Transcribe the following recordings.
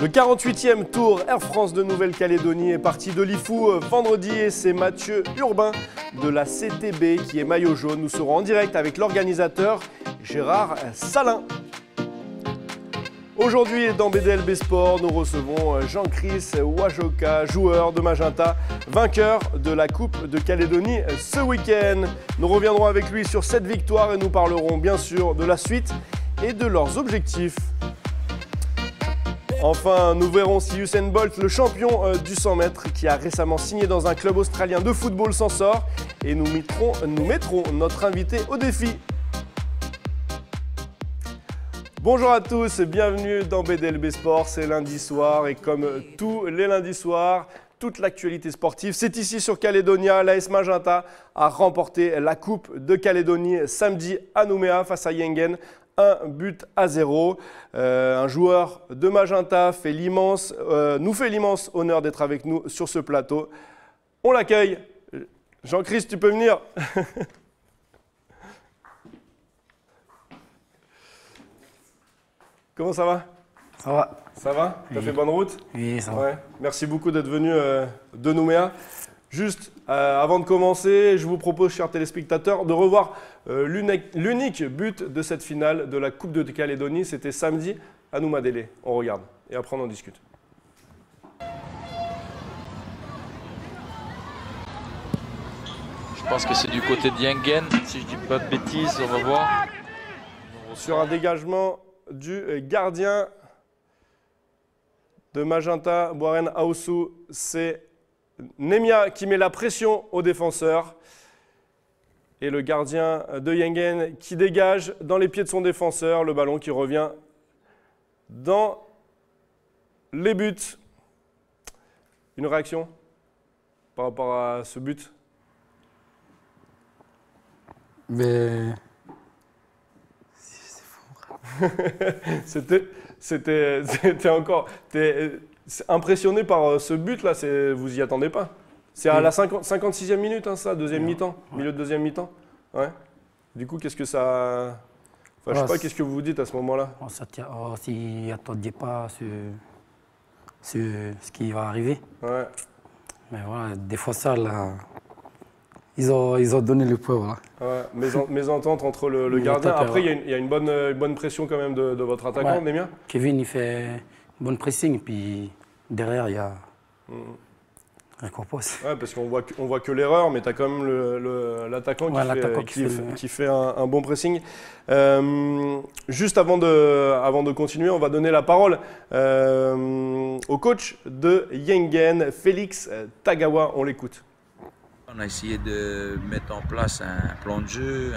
Le 48e tour Air France de Nouvelle-Calédonie est parti de Lifou vendredi et c'est Mathieu Urbain de la CTB qui est maillot jaune. Nous serons en direct avec l'organisateur Gérard Salin. Aujourd'hui dans BDLB Sport, nous recevons Jean-Chris Wajoka, joueur de Magenta, vainqueur de la Coupe de Calédonie ce week-end. Nous reviendrons avec lui sur cette victoire et nous parlerons bien sûr de la suite et de leurs objectifs. Enfin, nous verrons si Usain Bolt, le champion du 100 mètres, qui a récemment signé dans un club australien de football, s'en sort. Et nous mettrons notre invité au défi. Bonjour à tous et bienvenue dans BDLB Sport. C'est lundi soir et comme tous les lundis soirs, toute l'actualité sportive, c'est ici sur Calédonia. L'AS Magenta a remporté la Coupe de Calédonie samedi à Nouméa face à Yengen. 1-0. Un joueur de Magenta nous fait l'immense honneur d'être avec nous sur ce plateau. On l'accueille. Jean-Chris, tu peux venir. Comment ça va? Ça va. Ça va? T'as fait bonne route? Oui, ça va. Ouais. Merci beaucoup d'être venu de Nouméa. Juste avant de commencer, je vous propose, chers téléspectateurs, de revoir l'unique but de cette finale de la Coupe de Calédonie. C'était samedi à Noumadélé. On regarde et après on en discute. Je pense que c'est du côté de Yengen, si je dis pas de bêtises, on va voir. Sur un dégagement du gardien de Magenta, Boaren Aoussou, c'est Nemia qui met la pression aux défenseurs et le gardien de Yengen qui dégage dans les pieds de son défenseur le ballon qui revient dans les buts. Une réaction par rapport à ce but? Mais c'était encore... T'es impressionné par ce but là, vous y attendez pas? C'est à la 56e minute, hein, ça, deuxième mi-temps, milieu de deuxième mi-temps. Ouais. Du coup, qu'est-ce que ça... Enfin, je sais pas, qu'est-ce que vous vous dites à ce moment-là? on s'y attendait pas ce qui va arriver. Ouais. Mais voilà, des fois ça, là, ils ont donné le point. Voilà. Ouais. Mésentente entre le gardien. Après, il y a une bonne pression quand même de votre attaquant, Ouais. Nemia. Kevin, il fait une bonne pressing, puis derrière, il y a récompense. Ouais, parce qu'on voit que l'erreur, mais tu as quand même l'attaquant qui fait un bon pressing. Juste avant de continuer, on va donner la parole au coach de Yengen, Félix Tagawa. On l'écoute. On a essayé de mettre en place un plan de jeu,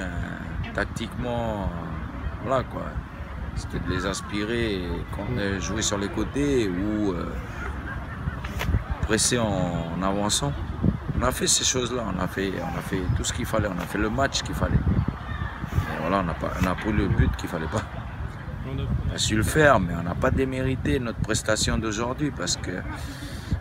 tactiquement, voilà quoi. C'était de les inspirer, jouer sur les côtés ou presser en avançant. On a fait ces choses-là, on a fait tout ce qu'il fallait, on a fait le match qu'il fallait. Et voilà, on a pris le but qu'il fallait pas. On a su le faire, mais on n'a pas démérité notre prestation d'aujourd'hui parce que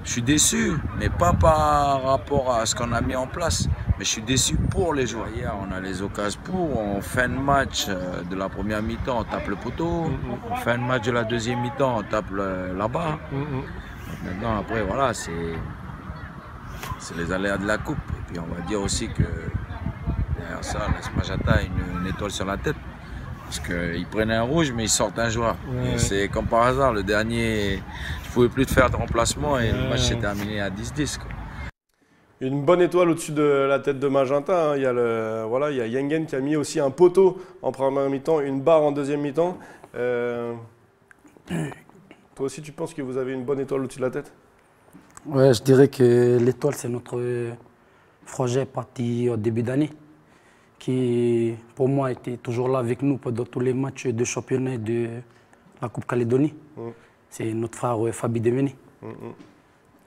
je suis déçu, mais pas par rapport à ce qu'on a mis en place. Mais je suis déçu pour les joueurs. Hier, on a les occasions pour. En fin de match de la première mi-temps, on tape le poteau. En fin de match de la deuxième mi-temps, on tape là-bas. Maintenant, après, voilà, c'est les aléas de la coupe. Et puis, on va dire aussi que derrière ça, l'AS Magenta a une étoile sur la tête. Parce qu'ils prennent un rouge, mais ils sortent un joueur. Ouais. C'est comme par hasard, le dernier, je ne pouvais plus faire de remplacement et le match s'est terminé à 10-10. Une bonne étoile au-dessus de la tête de Magenta. Hein. Il y a Yengen qui a mis aussi un poteau en première mi-temps, une barre en deuxième mi-temps. Toi aussi, tu penses que vous avez une bonne étoile au-dessus de la tête? Ouais, je dirais que l'étoile, c'est notre projet parti au début d'année, qui pour moi était toujours là avec nous pendant tous les matchs de championnat de la Coupe Calédonie. C'est notre frère Fabi Demeni.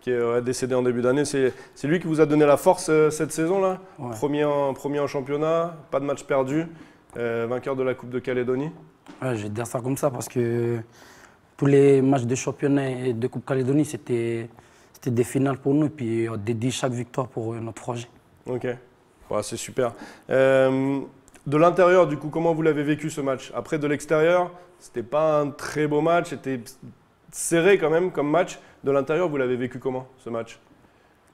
Qui est décédé en début d'année. C'est lui qui vous a donné la force cette saison-là? Ouais. Premier en championnat, pas de match perdu, vainqueur de la Coupe de Calédonie. Ouais, je vais dire ça comme ça parce que tous les matchs de championnat et de Coupe Calédonie, c'était des finales pour nous et puis on dédie chaque victoire pour notre projet. Ok, ouais, c'est super. De l'intérieur, du coup, comment vous l'avez vécu ce match? Après, de l'extérieur, c'était pas un très beau match, c'était serré quand même comme match. De l'intérieur, vous l'avez vécu comment, ce match?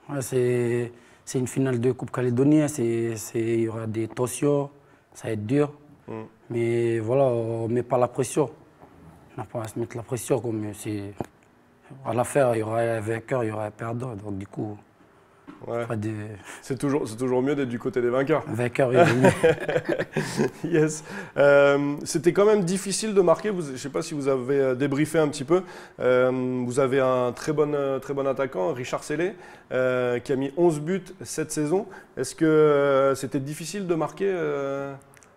Ouais, c'est une finale de Coupe Calédonie, il y aura des tensions, ça va être dur. Mais voilà, on ne met pas la pression. On n'a pas à se mettre la pression. À l'affaire, il y aura un vainqueur, il y aura un perdant. Donc du coup, ouais. pas de... C'est toujours mieux d'être du côté des vainqueurs. Vainqueur, il est mieux. Yes. C'était quand même difficile de marquer. Je ne sais pas si vous avez débriefé un petit peu. Vous avez un très bon attaquant, Richard Sellé, qui a mis 11 buts cette saison. Est-ce que c'était difficile de marquer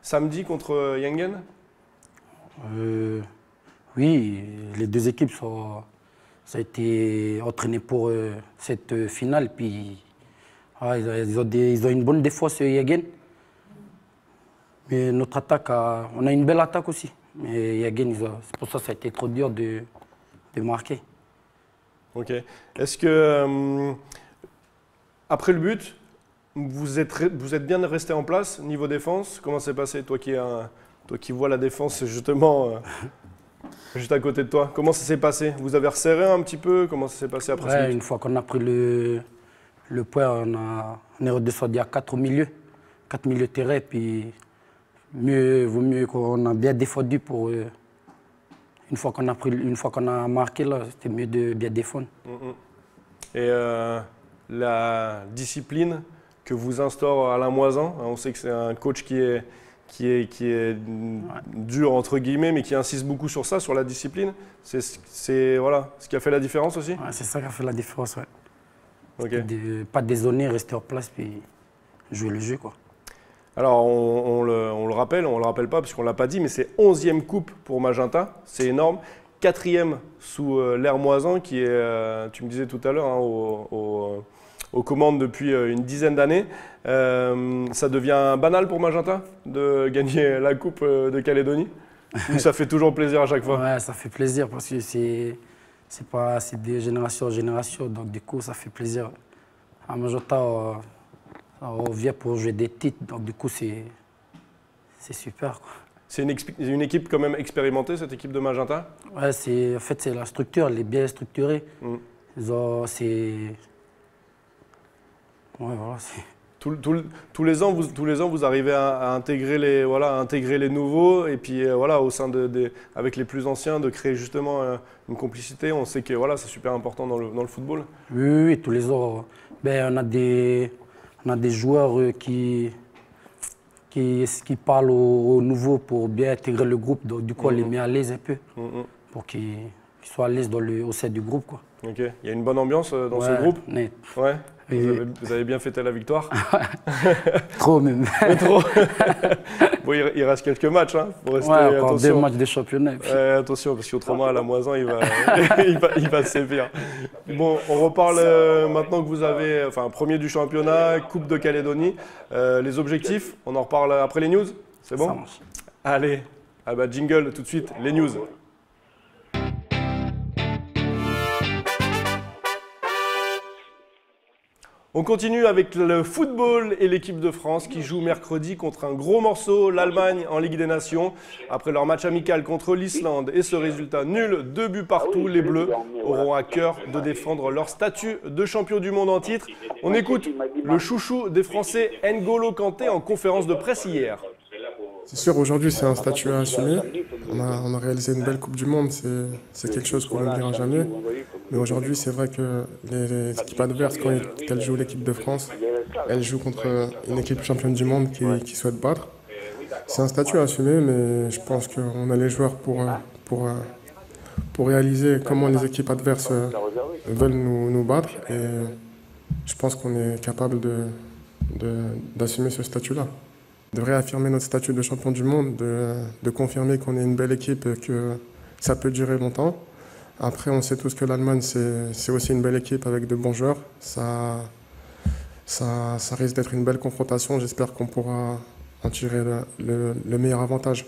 samedi contre Yengen? Oui, les deux équipes ça a été entraîné pour cette finale. Puis, ils ont une bonne défense, Yengen. Mais notre attaque, on a une belle attaque aussi. Mais Yengen, c'est pour ça que ça a été trop dur de marquer. Ok. Est-ce que, après le but, vous êtes bien resté en place niveau défense? Comment c'est passé, toi qui vois la défense justement juste à côté de toi? Comment ça s'est passé? Vous avez resserré un petit peu? Comment ça s'est passé après ce but? Une fois qu'on a pris le point, on est redescendu à 4 au milieu. 4 milieux de terrain. Puis vaut mieux qu'on a bien défendu pour... Une fois qu'on a marqué, c'était mieux de bien défendre. Et la discipline que vous instaure Alain Moisan, on sait que c'est un coach qui est dur entre guillemets, mais qui insiste beaucoup sur ça, sur la discipline. C'est voilà, ce qui a fait la différence aussi. Ouais, c'est ça qui a fait la différence, ouais. Okay. Pas dézonner, rester en place puis jouer le jeu, quoi. Alors on le rappelle pas parce qu'on l'a pas dit, mais c'est 11e coupe pour Magenta, c'est énorme. 4e sous l'ère Moisan qui est, tu me disais tout à l'heure, hein, aux commandes depuis une dizaine d'années. Ça devient banal pour Magenta de gagner la Coupe de Calédonie? Ou ça fait toujours plaisir à chaque fois? Ouais, ça fait plaisir parce que c'est de génération en génération, donc du coup ça fait plaisir. À Magenta, on vient pour jouer des titres, donc du coup c'est super, quoi. C'est une équipe quand même expérimentée, cette équipe de Magenta? Ouais, en fait c'est la structure, elle est bien structurée. Ouais, voilà, tous les ans, vous arrivez à intégrer les nouveaux et puis voilà, au sein avec les plus anciens, de créer justement une complicité. On sait que voilà, c'est super important dans le football. Oui, tous les ans. On a des joueurs qui parlent aux nouveaux pour bien intégrer le groupe. Donc du coup, on les met à l'aise un peu pour qu'ils soient à l'aise au sein du groupe, quoi. Ok. Il y a une bonne ambiance dans ce groupe? Net. Ouais. Vous avez bien fêté la victoire? Trop même. Trop. Bon, il reste quelques matchs. Hein. Faut rester, encore attention. 2 matchs de championnat. Attention, parce qu'autrement, à la Moisan, il va sévir. Bon, on reparle maintenant que vous avez, premier du championnat, Coupe de Calédonie. Les objectifs, on en reparle après les news? C'est bon? Ça marche. Allez, jingle tout de suite, les news. On continue avec le football et l'équipe de France qui joue mercredi contre un gros morceau, l'Allemagne en Ligue des Nations. Après leur match amical contre l'Islande et ce résultat nul, 2 buts partout, les Bleus auront à cœur de défendre leur statut de champion du monde en titre. On écoute le chouchou des Français, N'Golo Kanté, en conférence de presse hier. C'est sûr, aujourd'hui, c'est un statut à assumer. On a réalisé une belle Coupe du Monde, c'est quelque chose qu'on n'oubliera jamais. Mais aujourd'hui, c'est vrai que les équipes adverses, quand elles jouent l'équipe de France, elles jouent contre une équipe championne du monde qui souhaite battre. C'est un statut à assumer, mais je pense qu'on a les joueurs pour réaliser comment les équipes adverses veulent nous battre. Et je pense qu'on est capable d'assumer ce statut-là. De réaffirmer notre statut de champion du monde, de confirmer qu'on est une belle équipe et que ça peut durer longtemps. Après, on sait tous que l'Allemagne, c'est aussi une belle équipe avec de bons joueurs. Ça risque d'être une belle confrontation. J'espère qu'on pourra en tirer le meilleur avantage.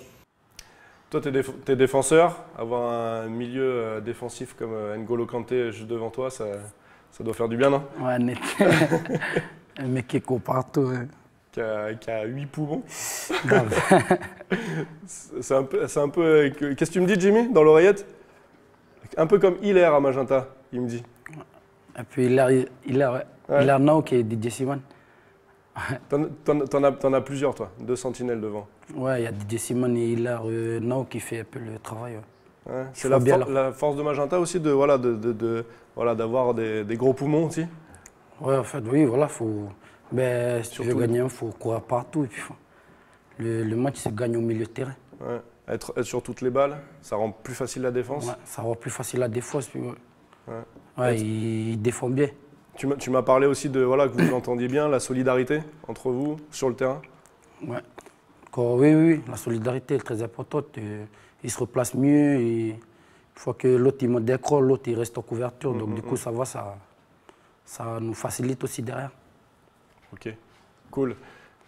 Toi, tu es défenseur. Avoir un milieu défensif comme N'Golo Kanté juste devant toi, ça doit faire du bien, non? Ouais, net. Un mec qui court partout. Qui a 8 poumons. Grave. C'est un peu. Qu'est-ce que tu me dis, Jimmy, dans l'oreillette? Un peu comme Hilaire à Magenta, il me dit. Et puis Hilaire Nauk et Didier Simon. T'en as plusieurs, toi, 2 sentinelles devant. Ouais, il y a Didier Simon et Hilaire Nauk qui fait un peu le travail. Ouais. C'est la force de Magenta aussi d'avoir des gros poumons aussi. Ouais, en fait, oui, voilà, si tu veux gagner, il faut courir partout. Et puis, le match se gagne au milieu de terrain. Ouais. Être sur toutes les balles, ça rend plus facile la défense. Ouais, ça rend plus facile la défense. Puis, il défend bien. Tu m'as parlé aussi de que vous entendiez bien la solidarité entre vous sur le terrain. Ouais. Oui, la solidarité est très importante. Il se replace mieux. Et une fois que l'autre il monte d'écran, l'autre il reste en couverture. Donc du coup, ça nous facilite aussi derrière. Ok, cool.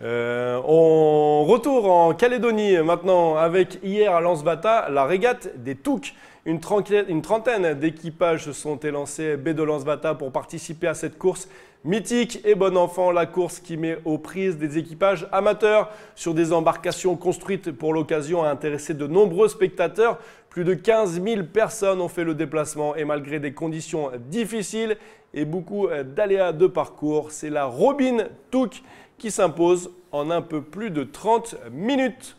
On retourne en Calédonie maintenant avec hier à Lansbata la régate des Touques. Une trentaine d'équipages se sont élancés baie de Lansbata pour participer à cette course mythique et bon enfant, la course qui met aux prises des équipages amateurs sur des embarcations construites pour l'occasion a intéressé de nombreux spectateurs. Plus de 15 000 personnes ont fait le déplacement et malgré des conditions difficiles et beaucoup d'aléas de parcours, c'est la Robin Touques qui s'impose en un peu plus de 30 minutes.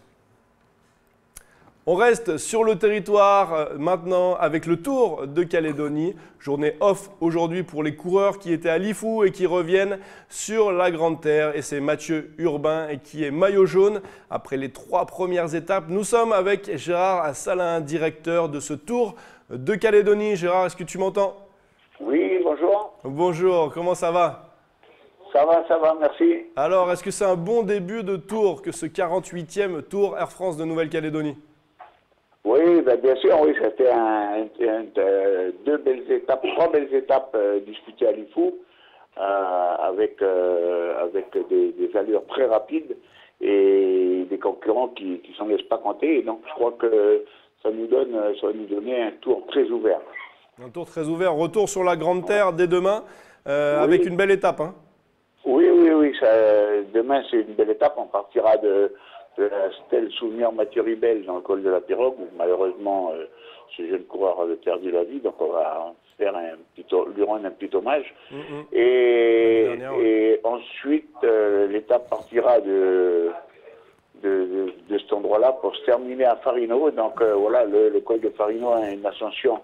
On reste sur le territoire maintenant avec le Tour de Calédonie. Journée off aujourd'hui pour les coureurs qui étaient à Lifou et qui reviennent sur la Grande Terre. Et c'est Mathieu Urbain qui est maillot jaune après les 3 premières étapes. Nous sommes avec Gérard Salin, directeur de ce Tour de Calédonie. Gérard, est-ce que tu m'entends? Oui, bonjour. Bonjour, comment ça va? Ça va, merci. Alors, est-ce que c'est un bon début de tour que ce 48e Tour Air France de Nouvelle-Calédonie? Oui, bien sûr, oui, c'était 3 belles étapes disputées à Lifou, avec des allures très rapides et des concurrents qui s'en laissent pas compter. Et donc, je crois que ça va nous donner un tour très ouvert. Un tour très ouvert, retour sur la Grande Terre dès demain, avec une belle étape. Hein. Oui, demain c'est une belle étape, on partira de la stèle souvenir Mathieu Ribel dans le col de la Pirogue, où malheureusement ce jeune coureur avait perdu la vie, donc on va faire lui rendre un petit hommage. Et ensuite l'étape partira de cet endroit-là pour se terminer à Farino. Donc voilà, le col de Farino a une ascension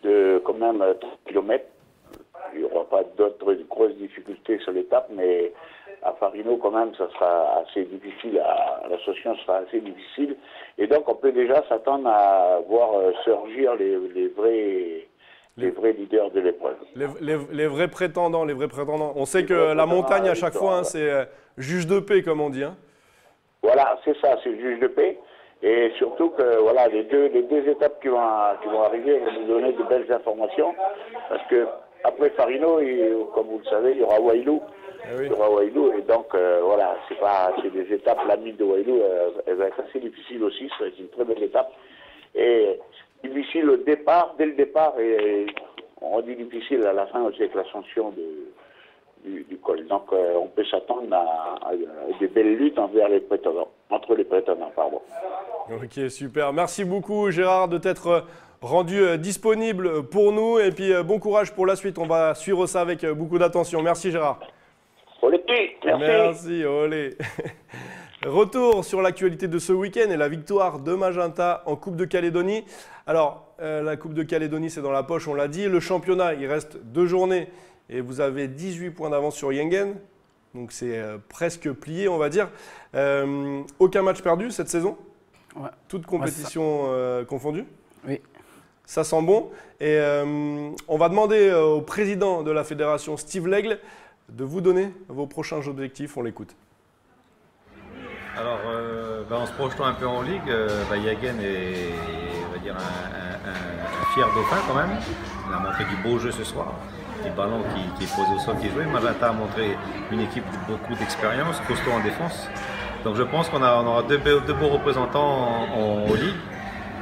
de quand même 30 km. Il n'y aura pas d'autres grosses difficultés sur l'étape, mais à Farino, quand même, ça sera assez difficile. L'ascension sera assez difficile. Et donc, on peut déjà s'attendre à voir surgir les vrais leaders de l'épreuve. Les vrais prétendants, On sait que la montagne, à chaque fois, c'est juge de paix, comme on dit. Hein. Voilà, c'est ça, c'est juge de paix. Et surtout que voilà, les deux étapes qui vont arriver vont nous donner de belles informations. Parce que après Farino, comme vous le savez, il y aura Wailou. Oui. Il y aura Wailou. Et donc, voilà, c'est des étapes. La mine de Wailou, elle va être assez difficile aussi. C'est une très belle étape. Et difficile au départ, dès le départ. Et on dit difficile à la fin aussi avec l'ascension du col. Donc, on peut s'attendre à des belles luttes entre les prétendants. Ok, super. Merci beaucoup, Gérard, de t'être rendu disponible pour nous. Et puis, bon courage pour la suite. On va suivre ça avec beaucoup d'attention. Merci, Gérard. Olé, merci. Merci, olé. Retour sur l'actualité de ce week-end et la victoire de Magenta en Coupe de Calédonie. Alors, la Coupe de Calédonie, c'est dans la poche, on l'a dit. Le championnat, il reste 2 journées et vous avez 18 points d'avance sur Yengen. Donc, c'est presque plié, on va dire. Aucun match perdu cette saison? Ouais. Toutes compétitions confondues? Oui. Ça sent bon. Et on va demander au président de la fédération, Steve Lègle, de vous donner vos prochains objectifs. On l'écoute. Alors, en se projetant un peu en ligue, Yengen est, on va dire, un fier dauphin quand même. Il a montré du beau jeu ce soir. Des ballons qui est posé au sol, qui est joué. Magenta a montré une équipe de beaucoup d'expérience, costaud en défense. Donc je pense qu'on aura deux beaux représentants en ligue.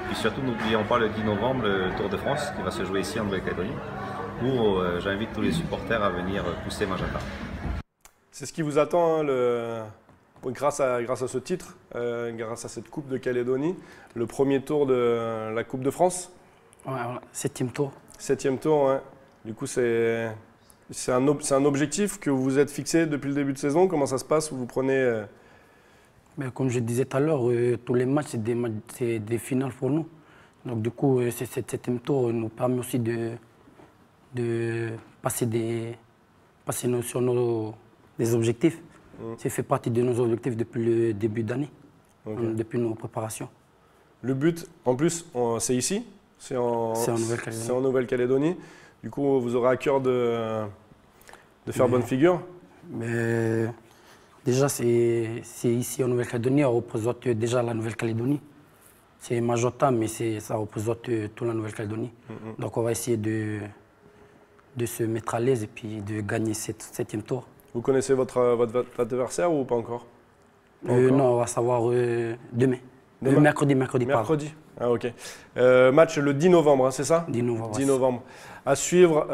Puis surtout, n'oublions pas le 10 novembre, le Tour de France qui va se jouer ici en Nouvelle-Calédonie, où j'invite tous les supporters à venir pousser Magenta. C'est ce qui vous attend, hein, grâce à ce titre, grâce à cette Coupe de Calédonie, le premier tour de la Coupe de France? Ouais, voilà. 7e tour. 7e tour, ouais. Du coup, c'est un objectif que vous vous êtes fixé depuis le début de saison. Comment ça se passe? Vous prenez… Mais comme je disais tout à l'heure, tous les matchs, c'est des finales pour nous. Donc du coup, cette 7e tour nous permet aussi de passer sur des objectifs. Ça fait partie de nos objectifs depuis le début d'année, depuis nos préparations. Le but, en plus, c'est ici, c'est en Nouvelle-Calédonie. Du coup, vous aurez à cœur de faire bonne figure. Mais déjà, c'est ici en Nouvelle-Calédonie, on représente déjà la Nouvelle-Calédonie. C'est Majota, mais ça représente toute la Nouvelle-Calédonie. Donc on va essayer de se mettre à l'aise et puis de gagner cette 7e tour. Vous connaissez votre adversaire ou pas encore? Non, on va savoir demain. Mercredi. Mercredi. Ah, ok. Match le 10 novembre, hein, c'est ça? 10 novembre. 10 novembre. À suivre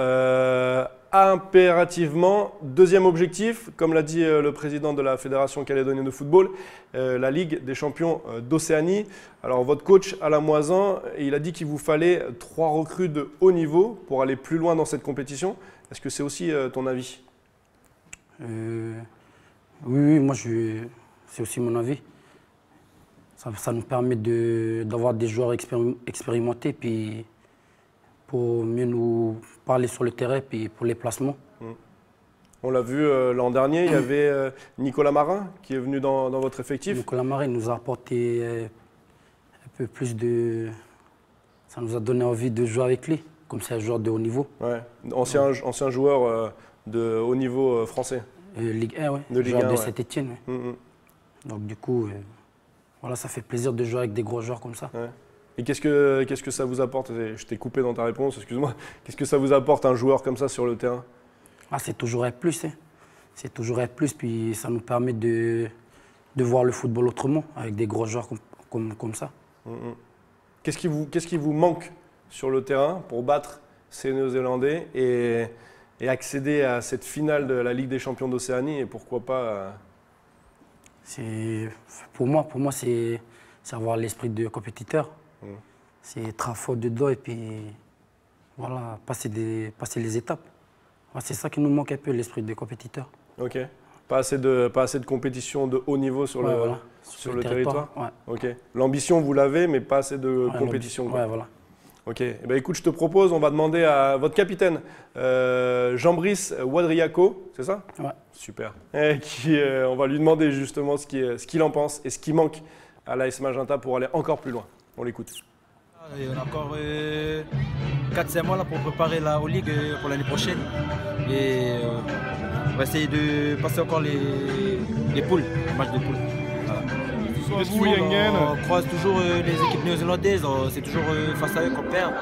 impérativement. Deuxième objectif, comme l'a dit le président de la Fédération calédonienne de football, la Ligue des champions d'Océanie. Alors votre coach Alain Moisan, il a dit qu'il vous fallait 3 recrues de haut niveau pour aller plus loin dans cette compétition. Est-ce que c'est aussi ton avis? Oui, moi c'est aussi mon avis. Ça nous permet d'avoir des joueurs expérimentés puis pour mieux nous parler sur le terrain puis pour les placements. On l'a vu l'an dernier, il y avait Nicolas Marin qui est venu dans votre effectif. Nicolas Marin nous a apporté un peu plus de… Ça nous a donné envie de jouer avec lui, comme c'est un joueur de haut niveau. Ouais. Ancien joueur de haut niveau français. Ligue 1, oui. De Ligue 1, de ouais. Saint-Étienne. Ouais. Donc du coup, voilà, ça fait plaisir de jouer avec des gros joueurs comme ça. Ouais. Et qu'est-ce que ça vous apporte? Je t'ai coupé dans ta réponse, excuse-moi. Qu'est-ce que ça vous apporte un joueur comme ça sur le terrain? C'est toujours un plus. Hein. C'est toujours un plus, puis ça nous permet de voir le football autrement, avec des gros joueurs comme ça. Qu'est-ce qui vous manque sur le terrain pour battre ces Néo-Zélandais et accéder à cette finale de la Ligue des champions d'Océanie et pourquoi pas Pour moi c'est avoir l'esprit de compétiteur. C'est être fort dedans et puis voilà, passer les étapes. C'est ça qui nous manque un peu, l'esprit de compétiteur. Ok. Pas assez de compétition de haut niveau sur le territoire. Ouais. Ok. L'ambition, vous l'avez, mais pas assez de compétition. Ouais, voilà. Ok. Eh ben, écoute, je te propose, on va demander à votre capitaine, Jean-Brice Wadriaco, c'est ça? Ouais. Super. On va lui demander justement ce qu'il en pense et ce qui manque à l'AS Magenta pour aller encore plus loin. On l'écoute. Et on a encore 4-5 mois là, pour préparer la Ligue pour l'année prochaine. Et on va essayer de passer encore les poules, les matchs de poules. Voilà. On croise toujours les équipes néo-zélandaises, c'est toujours face à eux qu'on perd.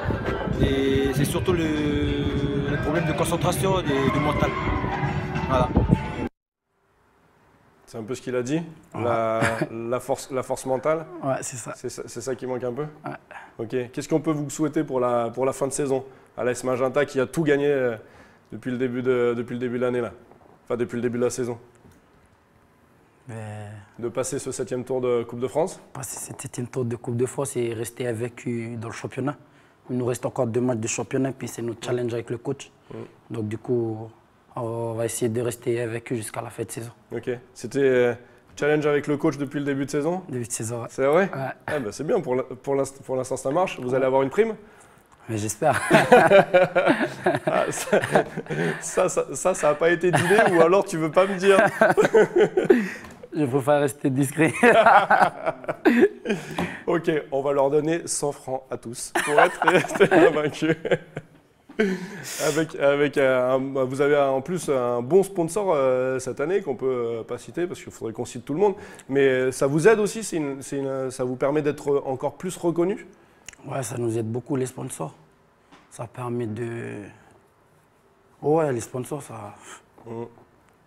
Et c'est surtout le problème de concentration et de mental. Voilà. C'est un peu ce qu'il a dit, la force mentale. Ouais, c'est ça. C'est ça qui manque un peu. Ouais. Ok. Qu'est-ce qu'on peut vous souhaiter pour la fin de saison à l'AS Magenta qui a tout gagné depuis le début de l'année là, enfin depuis le début de la saison. De passer ce 7e tour de Coupe de France. Passer ce 7e tour de Coupe de France et rester invaincu dans le championnat. Il nous reste encore 2 matchs de championnat puis c'est notre challenge avec le coach. Donc du coup, on va essayer de rester invaincu jusqu'à la fin de saison. Ok. C'était challenge avec le coach depuis le début de saison? Début de saison, ouais. C'est vrai? Ouais. Ah bah c'est bien, pour l'instant ça marche. Vous allez avoir une prime? Mais j'espère. Ça n'a pas été dit ou alors tu veux pas me dire? Je préfère rester discret. Ok, on va leur donner 100 francs à tous pour être invaincus. Vous avez en plus un bon sponsor cette année qu'on ne peut pas citer parce qu'il faudrait qu'on cite tout le monde. Mais ça vous aide aussi, ça vous permet d'être encore plus reconnu? Ouais, ça nous aide beaucoup les sponsors. Ça permet de… Ouais, les sponsors, ça…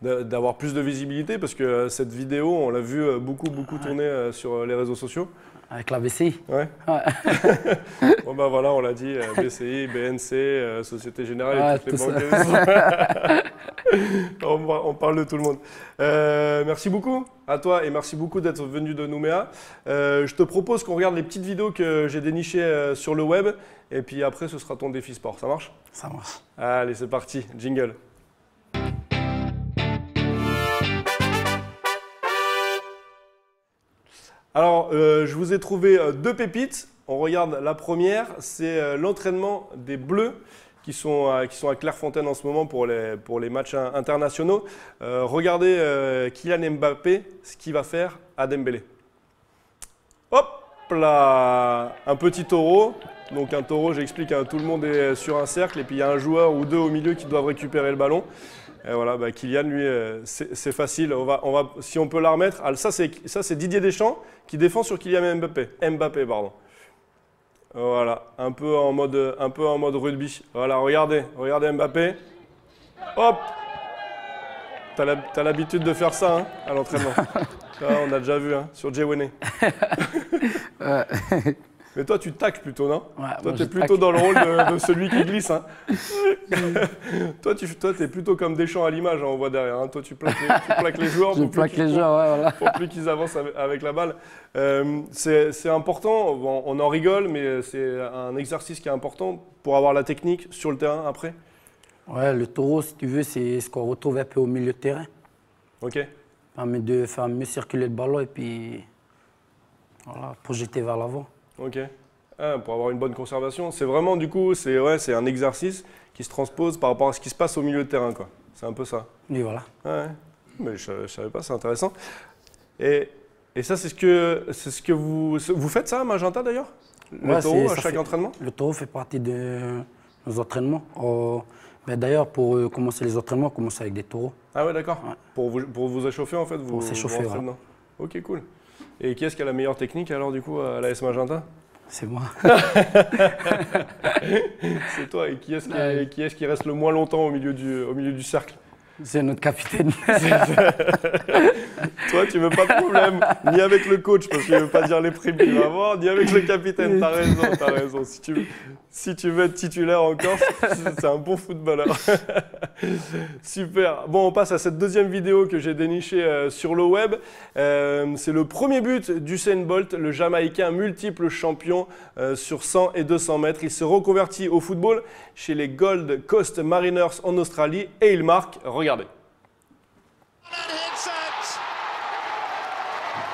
d'avoir plus de visibilité parce que cette vidéo, on l'a vu beaucoup tourner sur les réseaux sociaux. Avec la BCI. Ouais. Bon bah voilà, on l'a dit, BCI, BNC, Société Générale et toutes les banques. On parle de tout le monde. Merci beaucoup à toi et merci beaucoup d'être venu de Nouméa. Je te propose qu'on regarde les petites vidéos que j'ai dénichées sur le web et puis après ce sera ton défi sport. Ça marche? Ça marche. Allez, c'est parti. Jingle. Alors, je vous ai trouvé deux pépites. On regarde la première, c'est l'entraînement des Bleus qui sont à Clairefontaine en ce moment pour les matchs internationaux. Regardez Kylian Mbappé, ce qu'il va faire à Dembélé. Hop là, un petit taureau. Donc un taureau, j'explique, hein, tout le monde est sur un cercle et puis il y a un joueur ou deux au milieu qui doivent récupérer le ballon. Et voilà, bah, Kylian, lui, c'est facile. Si on peut la remettre. Alors, ça, c'est Didier Deschamps qui défend sur Kylian Mbappé. Pardon. Voilà, un peu en mode rugby. Voilà, regardez Mbappé. Hop. T'as l'habitude de faire ça hein, à l'entraînement. On a déjà vu hein, sur Jay Winnie. Mais toi, tu tacles plutôt, non? Ouais, toi, tu es plutôt dans le rôle de celui qui glisse. Hein. Toi, tu es plutôt comme Deschamps à l'image, hein, on voit derrière. Hein. Toi, tu plaques les joueurs. Je plaque les joueurs, ouais, voilà. Pour plus qu'ils avancent avec la balle. C'est important, bon, on en rigole, mais c'est un exercice qui est important pour avoir la technique sur le terrain après. Ouais, le taureau, si tu veux, c'est ce qu'on retrouve un peu au milieu de terrain. Ok. Ça permet de faire mieux circuler le ballon et puis voilà, projeter vers l'avant. Ok. Ah, pour avoir une bonne conservation. C'est vraiment, du coup, c'est un exercice qui se transpose par rapport à ce qui se passe au milieu de terrain, quoi. C'est un peu ça. Oui, voilà. Ouais. Mais je ne savais pas, c'est intéressant. Et ça, c'est ce que vous faites ça à Magenta, d'ailleurs? Le taureau, à chaque entraînement? Le taureau fait partie de nos entraînements. Mais d'ailleurs, pour commencer les entraînements, on commence avec des taureaux. Ah ouais, d'accord. Ouais. Pour vous échauffer, en fait, pour s'échauffer, voilà. Ok, cool. Et qui est-ce qui a la meilleure technique, alors, du coup, à l'AS Magenta? C'est moi. C'est toi. Et qui est-ce qui reste le moins longtemps au milieu du cercle? C'est notre capitaine. Toi, tu veux pas de problème, ni avec le coach, parce qu'il ne veut pas dire les primes qu'il va avoir, ni avec le capitaine. T'as raison. Si tu veux être titulaire encore, c'est un bon footballeur. Super. Bon, on passe à cette deuxième vidéo que j'ai dénichée sur le web. C'est le premier but d'Usain Bolt, le Jamaïcain multiple champion sur 100 et 200 mètres. Il se reconvertit au football chez les Gold Coast Mariners en Australie et il marque. Regardez.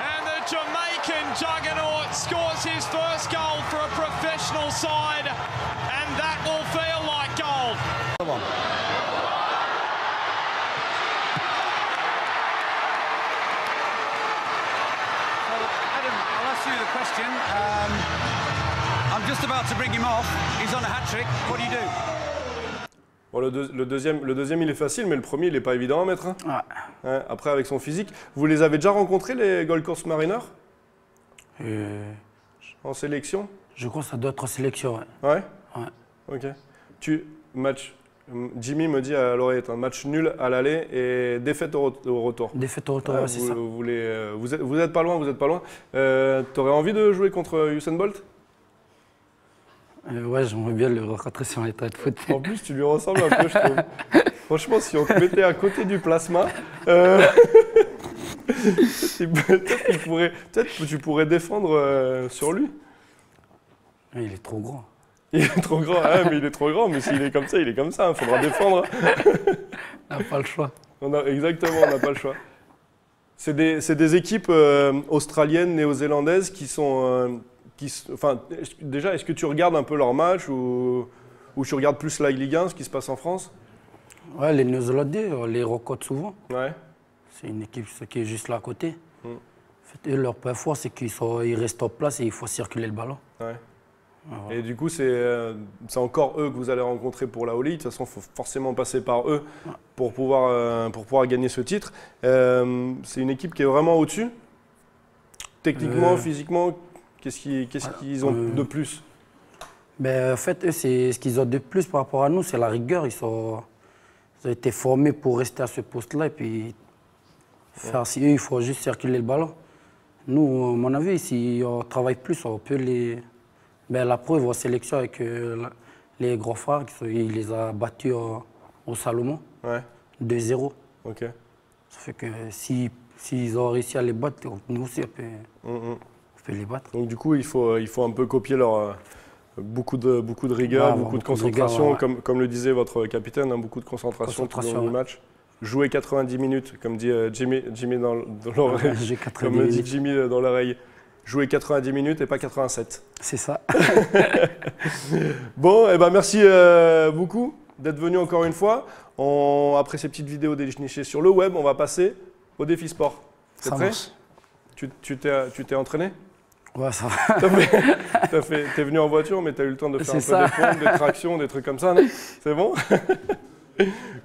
And the Jamaican juggernaut scores his first goal for a professional side, and that will feel like gold. Come on. Adam, I'll ask you the question. I'm just about to bring him off. He's on a hat-trick. What do you do? Bon, le deuxième, il est facile, mais le premier, il n'est pas évident à mettre. Hein. Ouais. Après, avec son physique. Vous les avez déjà rencontrés, les Gold Coast Mariners? En sélection? Je crois que ça doit être en sélection, ouais. Ouais? Ouais. Ok. Jimmy me dit à l'oreillette, un match nul à l'aller et défaite au retour. Défaite au retour, ouais, c'est ça. Vous êtes pas loin, T'aurais envie de jouer contre Usain Bolt? Ouais, j'aimerais bien le rencontrer sur les terrains de foot. En plus, tu lui ressembles un peu, je trouve. Franchement, si on te mettait à côté du plasma, peut-être que tu pourrais défendre sur lui. Il est trop grand. Il est trop grand, mais il est trop grand. Mais s'il est comme ça, il est comme ça. Il faudra défendre. On n'a pas le choix. Exactement, on n'a pas le choix. C'est des équipes australiennes, néo-zélandaises qui sont... déjà, est-ce que tu regardes un peu leurs matchs ou tu regardes plus la Ligue 1, ce qui se passe en France? Ouais, les Néo-Zélandais, on les rencontre souvent. Ouais. C'est une équipe qui est juste là à côté. En fait, leur point fort, c'est qu'ils restent en place et il faut circuler le ballon. Ouais. Voilà. Et du coup, c'est encore eux que vous allez rencontrer pour la Oli. De toute façon, il faut forcément passer par eux pour pouvoir gagner ce titre. C'est une équipe qui est vraiment au-dessus. Techniquement, physiquement, qu'est-ce qu'ils ont de plus? En fait, eux, ce qu'ils ont de plus par rapport à nous, c'est la rigueur. ont été formés pour rester à ce poste-là et puis faire si eux, il faut juste circuler le ballon. Nous, à mon avis, si on travaille plus, on peut les... Ben, la preuve en sélection avec les gros frères, il les a battus au Salomon, 2-0. Ok. Ça fait que s'ils ont réussi à les battre, nous aussi, on peut les battre. Donc du coup, il faut un peu copier leur... beaucoup de rigueur, beaucoup de concentration, comme le disait votre capitaine, hein, beaucoup de concentration tout au long du match. Jouer 90 minutes, comme dit Jimmy dans l'oreille. Comme me dit Jimmy dans l'oreille. Jouer 90 minutes et pas 87. C'est ça. Bon, eh ben merci beaucoup d'être venu encore une fois. Après ces petites vidéos dénichées sur le web, on va passer au défi sport. T'es prêt? Tu t'es entraîné? Ouais, ça va. T'es venu en voiture, mais t'as eu le temps de faire un peu des pompes, des tractions, des trucs comme ça, non? C'est bon?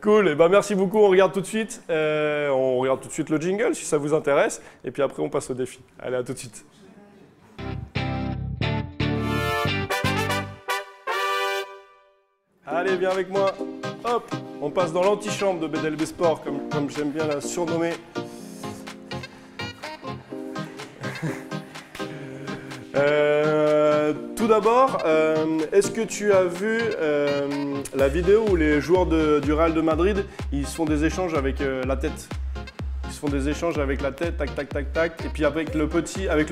Cool, et ben merci beaucoup, on regarde tout de suite. On regarde tout de suite le jingle si ça vous intéresse. Et puis après, on passe au défi. Allez, à tout de suite. Allez, viens avec moi. Hop, on passe dans l'antichambre de BDLB Sport, comme j'aime bien la surnommer. Tout d'abord, est-ce que tu as vu la vidéo où les joueurs du Real de Madrid, ils se font des échanges avec la tête? Ils se font des échanges avec la tête, tac, tac, tac, tac, et puis avec le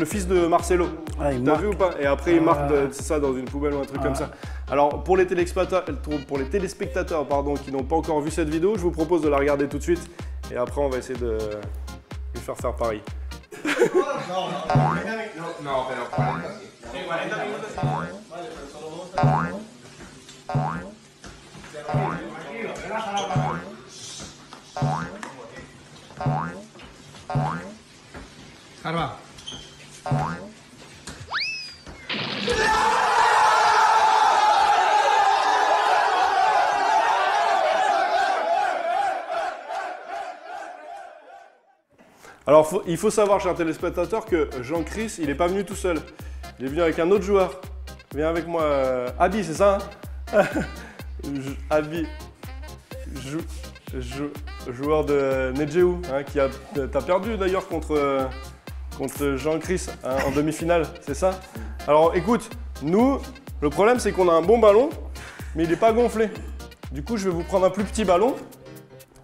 fils de Marcelo. Ah, t'as vu ou pas? Et après, il marque ça dans une poubelle ou un truc comme ça. Alors, pour les téléspectateurs qui n'ont pas encore vu cette vidéo, je vous propose de la regarder tout de suite. Et après, on va essayer de lui faire pareil. Carva. Alors, il faut savoir, chers téléspectateurs, que Jean-Chris, il n'est pas venu tout seul. Il est venu avec un autre joueur. Viens avec moi, Abi, c'est ça, hein? Abi, joueur de Nedjeu, hein, t'as perdu d'ailleurs contre Jean-Chris, hein, en demi-finale, c'est ça? Alors écoute, nous, le problème c'est qu'on a un bon ballon, mais il n'est pas gonflé. Du coup, je vais vous prendre un plus petit ballon,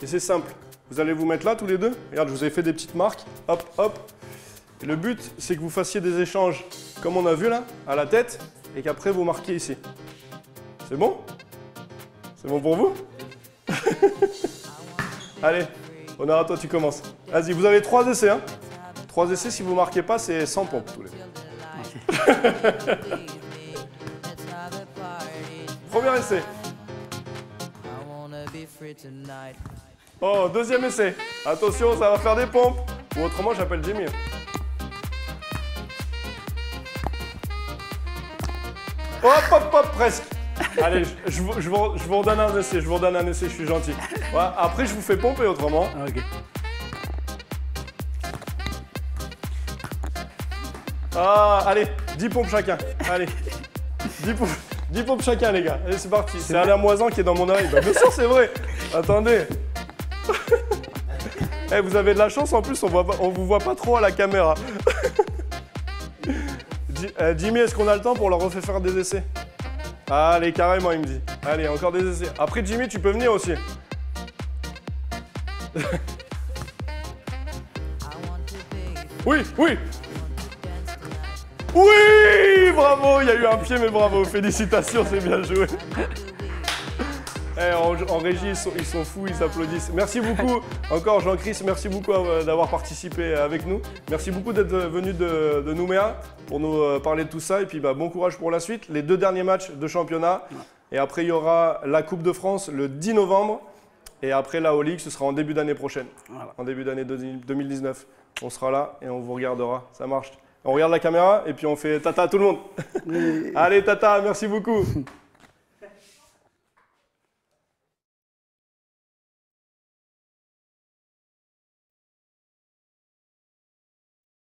et c'est simple. Vous allez vous mettre là tous les deux. Regarde, je vous ai fait des petites marques. Hop, hop. Et le but, c'est que vous fassiez des échanges comme on a vu là, à la tête, et qu'après vous marquiez ici. C'est bon? C'est bon pour vous? Allez, honneur à toi, tu commences. Vas-y, vous avez 3 essais. Hein. 3 essais, si vous ne marquez pas, c'est 100 pompes tous les deux. Okay. Premier essai. Oh, deuxième essai. Attention, ça va faire des pompes. Ou autrement, j'appelle Jimmy. Hop, hop, hop, presque. Allez, je vous redonne un essai, je suis gentil. Ouais, après, je vous fais pomper autrement. Ok. Ah, allez, 10 pompes chacun. Allez, 10 pompes chacun, les gars. Allez, c'est parti. C'est Alain Moisan qui est dans mon oreille. Bah, bien sûr, c'est vrai. Attendez. Hey, vous avez de la chance, en plus, on vous voit pas trop à la caméra. Jimmy, est-ce qu'on a le temps pour leur refaire faire des essais? Allez, carrément, il me dit. Allez, encore des essais. Après, Jimmy, tu peux venir aussi. Oui, oui. Oui, bravo, il y a eu un pied, mais bravo. Félicitations, c'est bien joué. Hey, en régie, ils sont fous, ils s'applaudissent. Merci beaucoup encore Jean-Chris, merci beaucoup d'avoir participé avec nous. Merci beaucoup d'être venu de Nouméa pour nous parler de tout ça. Et puis bon courage pour la suite. Les 2 derniers matchs de championnat. Et après, il y aura la Coupe de France le 10 novembre. Et après, la All League, ce sera en début d'année prochaine. Voilà. En début d'année 2019. On sera là et on vous regardera. Ça marche. On regarde la caméra et puis on fait tata à tout le monde. Oui. Allez, tata, merci beaucoup.